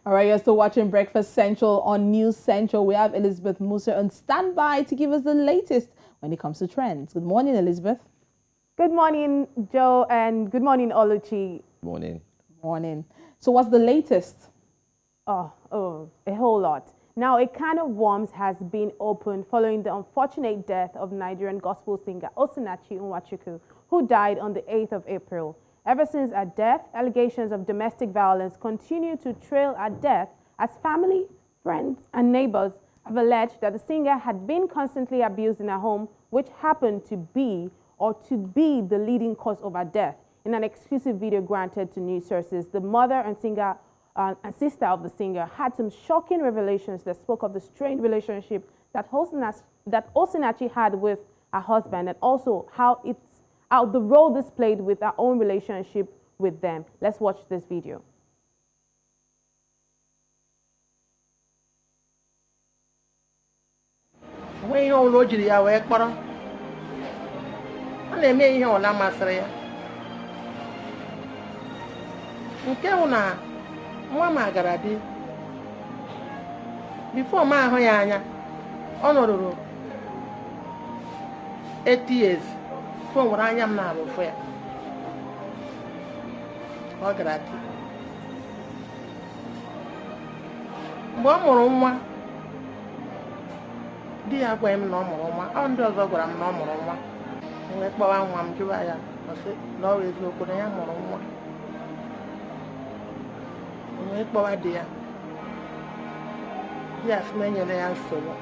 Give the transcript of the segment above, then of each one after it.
All right, you're still watching Breakfast Central on News Central. We have Elizabeth Musa on standby to give us the latest when it comes to trends. Good morning, Elizabeth. Good morning, Joe, and good morning, Oluchi. Morning. Morning. So what's the latest? A whole lot. Now, a can of worms has been opened following the unfortunate death of Nigerian gospel singer Osinachi Nwachukwu, who died on the 8th of April. Ever since her death, allegations of domestic violence continue to trail her death as family, friends, and neighbors have alleged that the singer had been constantly abused in her home, which happened to be the leading cause of her death. In an exclusive video granted to news sources, the mother and sister of the singer had some shocking revelations that spoke of the strained relationship that Osinachi had with her husband, and also how the role this played with her own relationship with them. Let's watch this video. Mama gara di before ma ahụ ya anya ọ nọrụrụ 8 years fo nwere anya m na-arụfụ ya ọ gara di mgbe ọ mụrụ nwa di ya gwa m na ọ mụrụ nwa ọ ndị ọzọ gwara m na ọ mụrụ nwa mgbe kpọwa nwa m jụwa ya na ọ eziokwu na ya mụrụ nwa kpọwa di ya sị na enyere ya nsogbu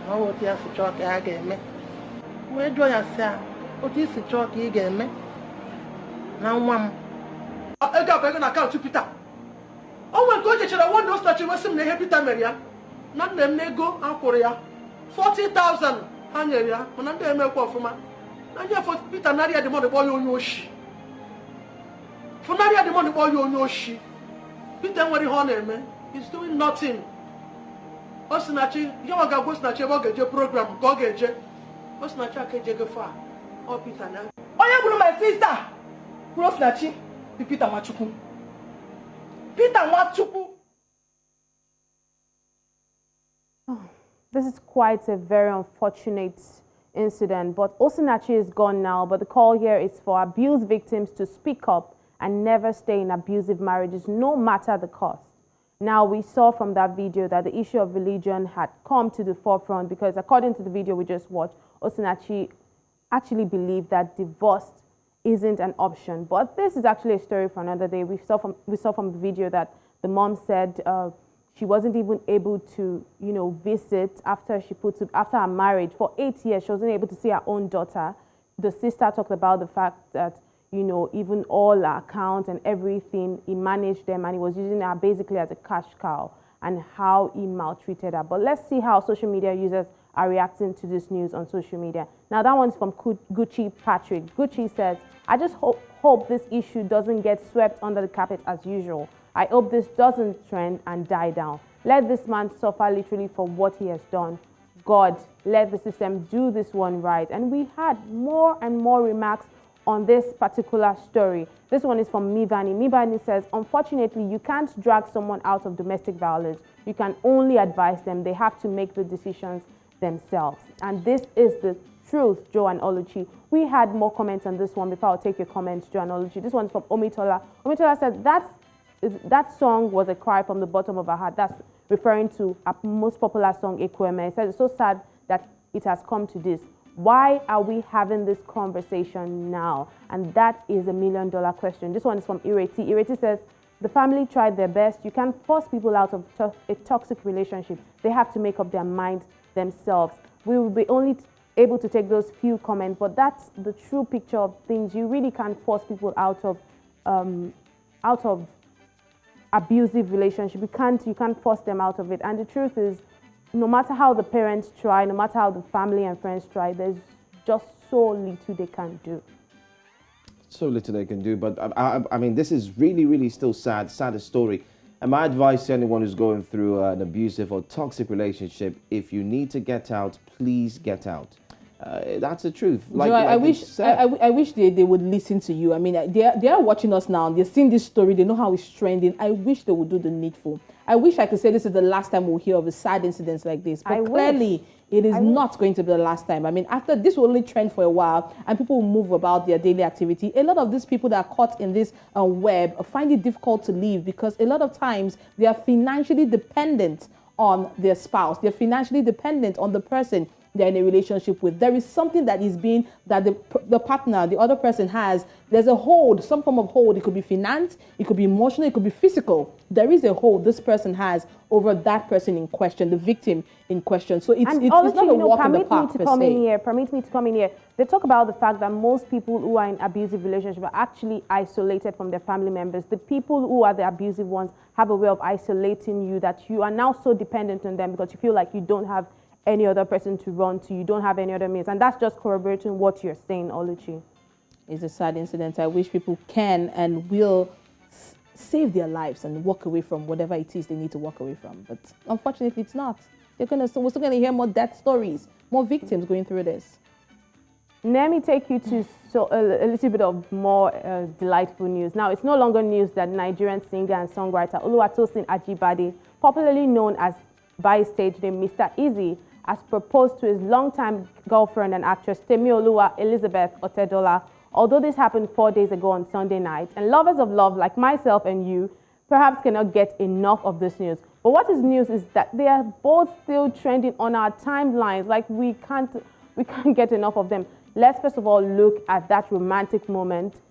na ọ bụ otu ya si chọọ ka ya ga-eme wee jụọ ya sị a otu isi chọọ ka ị ga-eme na nwa m ego abụ ego na akaụntụ Peter o nwere nke o jechara wonde Osinachi wesị m na ihe Peter mere ya na nna m na ego akwụrụ ya 40,000 ha nyere ya mana ndị emekwa ọfụma na nye Peter narịa dị mmadụ kpọọ ya onye oshi funarịa dị mmadụ kpọọ ya onye oshi Peter nwere ihe ọ na-eme he's doing nothing. Osinachi yawa ga-agwa Osinachi ebe ọ ga-eje program ka ọ ga-eje Osinachi aka eje fa ọ Peter na onye gburu my sister gburu Osinachi bụ Peter Nwachukwu. This is quite a very unfortunate incident, but Osinachi is gone now, but the call here is for abuse victims to speak up and never stay in abusive marriages, no matter the cost. Now, we saw from that video that the issue of religion had come to the forefront because according to the video we just watched, Osinachi actually believed that divorce isn't an option. But this is actually a story for another day. We saw from the video that the mom said she wasn't even able to, visit after her marriage for 8 years. She wasn't able to see her own daughter. The sister talked about the fact that even all our accounts and everything, he managed them and he was using her basically as a cash cow and how he maltreated her. But let's see how social media users are reacting to this news on social media. Now that one's from Gucci Patrick. Gucci says, I just hope this issue doesn't get swept under the carpet as usual. I hope this doesn't trend and die down. Let this man suffer literally for what he has done. God, let the system do this one right. And we had more and more remarks on this particular story. This one is from Mivani. Mivani says, unfortunately, you can't drag someone out of domestic violence. You can only advise them. They have to make the decisions themselves. And this is the truth, Joe and Oluchi. We had more comments on this one before I'll take your comments, Joe and Oluchi. This one's from Omitola. Omitola said, that song was a cry from the bottom of her heart. That's referring to our most popular song, Ekweme. He said, it's so sad that it has come to this. Why are we having this conversation now? And that is $1 million question. This one is from Ireti. Ireti says, the family tried their best. You can't force people out of a toxic relationship. They have to make up their mind themselves. We will be only able to take those few comments, but that's the true picture of things. You really can't force people out of abusive relationship. You can't force them out of it. And the truth is, no matter how the parents try, no matter how the family and friends try, there's just so little they can do. So little they can do, but I mean, this is really, really still saddest story. And my advice to anyone who's going through an abusive or toxic relationship, if you need to get out, please get out. That's the truth. Joy, I wish they would listen to you. I mean, they are watching us now. They've seen this story. They know how it's trending. I wish they would do the needful. I wish I could say this is the last time we'll hear of a sad incident like this. But clearly, it is not going to be the last time. I mean, after this will only trend for a while and people will move about their daily activity, a lot of these people that are caught in this web find it difficult to leave because a lot of times they are financially dependent on their spouse. They're financially dependent on the person they're in a relationship with. There is something that the partner, the other person has. There's a hold, some form of hold. It could be finance, it could be emotional, it could be physical. There is a hold this person has over that person in question, the victim in question. So it's not a walk in the park per se. Permit me to come in here. They talk about the fact that most people who are in abusive relationships are actually isolated from their family members. The people who are the abusive ones have a way of isolating you, that you are now so dependent on them because you feel like you don't have any other person to run to, you don't have any other means. And that's just corroborating what you're saying, Oluchi. It's a sad incident. I wish people can and will save their lives and walk away from whatever it is they need to walk away from. But unfortunately, it's not. We're still going to hear more death stories, more victims going through this. Let me take you to a little bit of more delightful news. Now, it's no longer news that Nigerian singer and songwriter Oluwatosin Ajibade, popularly known as by his stage name Mr. Eazi, has proposed to his longtime girlfriend and actress Temioluwa Elizabeth Otedola. Although this happened 4 days ago on Sunday night, and lovers of love like myself and you perhaps cannot get enough of this news. But what is news is that they are both still trending on our timelines. Like we can't get enough of them. Let's first of all look at that romantic moment.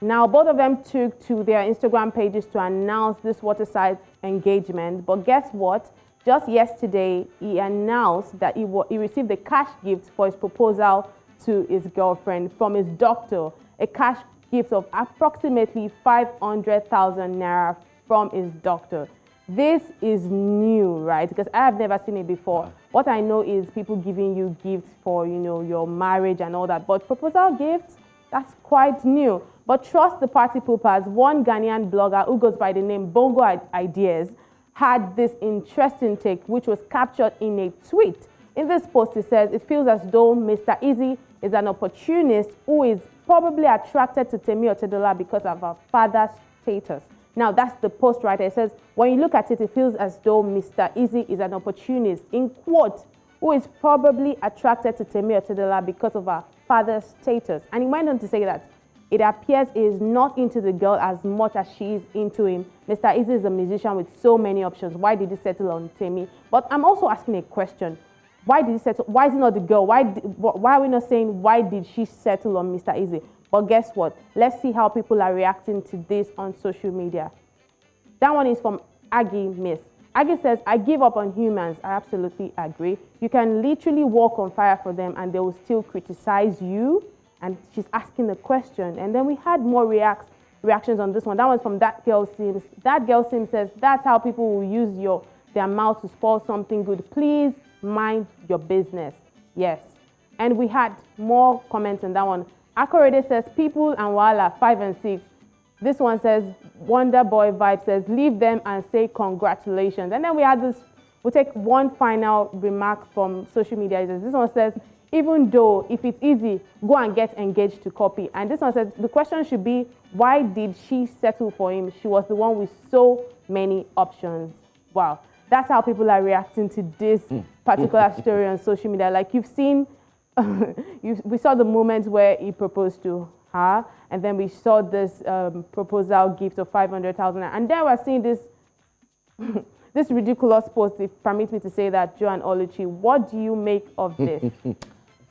Now, both of them took to their Instagram pages to announce this waterside engagement. But guess what? Just yesterday, he announced that he received a cash gift for his proposal to his girlfriend from his doctor, a cash gift of approximately 500,000 naira from his doctor. This is new, right? Because I have never seen it before. What I know is people giving you gifts for, your marriage and all that. But proposal gifts, that's quite new. But trust the party poopers, one Ghanaian blogger who goes by the name Bongo Ideas had this interesting take, which was captured in a tweet. In this post, it says, it feels as though Mr. Eazi is an opportunist who is probably attracted to Temi Otedola because of her father's status. Now, that's the post writer. It says, when you look at it, it feels as though Mr. Eazi is an opportunist, in quote, who is probably attracted to Temi Otedola because of her father's status. And he went on to say that it appears he is not into the girl as much as she is into him. Mr. Eazi is a musician with so many options. Why did he settle on Temi? But I'm also asking a question. Why did he settle? Why is it not the girl? Why are we not saying why did she settle on Mr. Eazi? But guess what? Let's see how people are reacting to this on social media. That one is from Aggie Miss. Aggie says, I give up on humans. I absolutely agree. You can literally walk on fire for them and they will still criticize you. And she's asking the question. And then we had more reactions on this one. That one's from That Girl Sims. That Girl Sims says, that's how people will use their mouth to spoil something good. Please mind your business. Yes. And we had more comments on that one. Akorede says, people and Wala 5 and 6. This one says, Wonder Boy Vibe says, leave them and say congratulations. And then we had this, we'll take one final remark from social media. This one says, even though if it's easy, go and get engaged to copy. And this one says, the question should be, why did she settle for him? She was the one with so many options. Wow. That's how people are reacting to this particular story on social media. Like you've seen, we saw the moment where he proposed to her, and then we saw this proposal gift of 500,000. And then we're seeing this this ridiculous post, if permit me to say that, Joe and Oluchi. What do you make of this?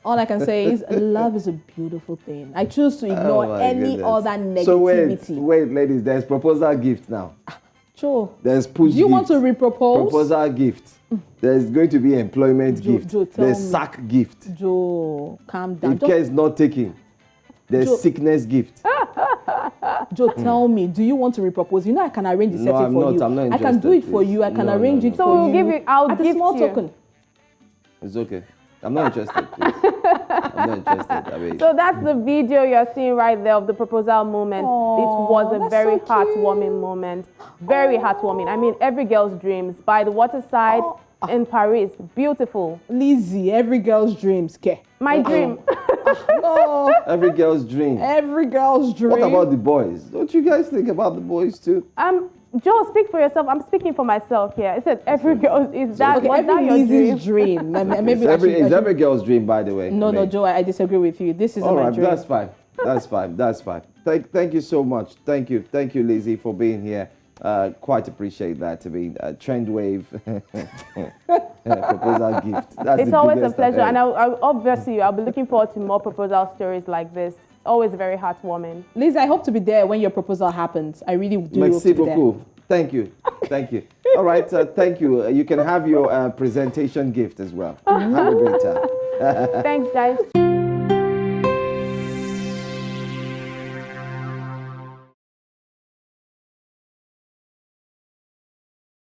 All I can say is love is a beautiful thing. I choose to ignore any other negativity. So wait, ladies, there's proposal gift now. Joe, there's push. Do you gift, want to repropose? Proposal gift. There's going to be employment gift. Joe, there's sack gift. Joe, calm down. If care is not taken, there's sickness gift. Joe, tell me, do you want to repropose? You know I can arrange the setting for you. I'm not interested. I can do it for you. I can arrange it for you. So I'll give you. At a small token. It's okay. I'm not interested. Please. I'm not interested. I mean, So that's the video you're seeing right there of the proposal moment. It was a that's very so heartwarming moment. Very heartwarming. I mean, every girl's dreams by the waterside in Paris. Beautiful. Lizzie, every girl's dreams. Okay. My dream. Oh, every girl's dream. every girl's dream. What about the boys? Don't you guys think about the boys too? Joe, speak for yourself. I'm speaking for myself here. I said every girl is that. Okay, Was that every your dream? Lizzie's dream. Maybe It's every girl's dream, by the way. No, Joe, I disagree with you. This is All my right, dream. that's fine. That's fine. That's fine. Thank you so much. Thank you, Lizzie, for being here. Quite appreciate that. To be trend wave proposal gift. That's It's the always a biggest pleasure, I've and heard. obviously I'll be looking forward to more proposal stories like this. Always very heartwarming. Liz, I hope to be there when your proposal happens. I really do hope Merci to be there. beaucoup. Thank you. Thank you. All right. Thank you. You can have your presentation gift as well. Have a great time. Thanks, guys.